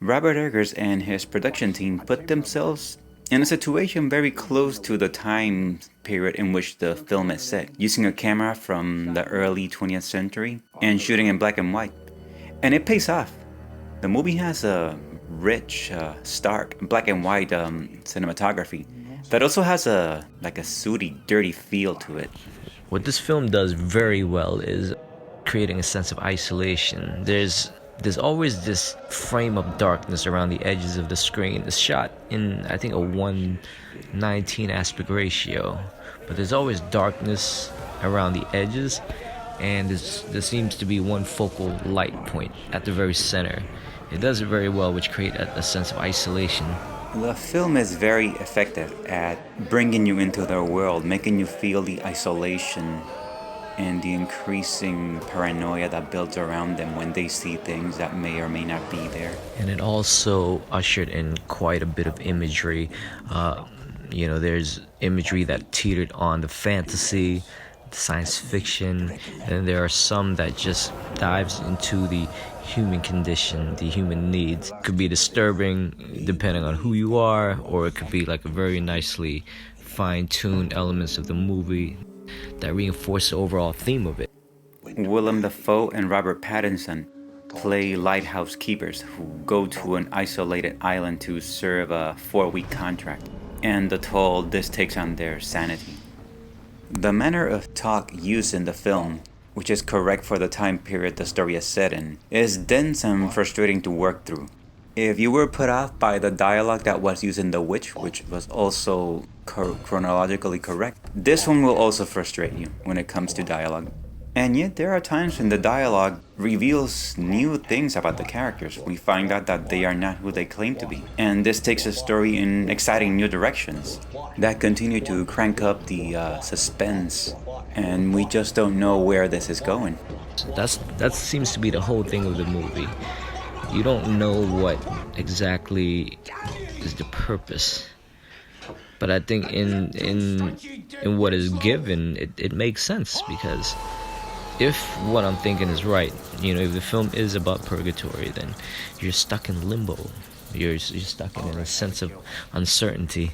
Robert Eggers and his production team put themselves in a situation very close to the time period in which the film is set, using a camera from the early 20th century and shooting in black and white. And it pays off. The movie has a rich, stark, black and white cinematography that also has a sooty, dirty feel to it. What this film does very well is creating a sense of isolation. There's always this frame of darkness around the edges of the screen. It's shot in, I think, a 1:19 aspect ratio, but there's always darkness around the edges, and there seems to be one focal light point at the very center. It does it very well, which creates a sense of isolation. The film is very effective at bringing you into their world, making you feel the isolation and the increasing paranoia that builds around them when they see things that may or may not be there. And it also ushered in quite a bit of imagery. There's imagery that teetered on the fantasy, the science fiction, and there are some that just dives into the human condition, the human needs. It could be disturbing depending on who you are, or it could be like a very nicely fine-tuned elements of the movie that reinforce the overall theme of it. Willem Dafoe and Robert Pattinson play lighthouse keepers who go to an isolated island to serve a 4-week contract, and the toll this takes on their sanity. The manner of talk used in the film, which is correct for the time period the story is set in, is dense and frustrating to work through. If you were put off by the dialogue that was used in The Witch, which was also chronologically correct, this one will also frustrate you when it comes to dialogue. And yet there are times when the dialogue reveals new things about the characters. We find out that they are not who they claim to be. And this takes the story in exciting new directions that continue to crank up the suspense. And we just don't know where this is going. That seems to be the whole thing of the movie. You don't know what exactly is the purpose. But I think in what is given, it makes sense, because if what I'm thinking is right, if the film is about purgatory, then you're stuck in limbo. You're stuck in a sense of uncertainty.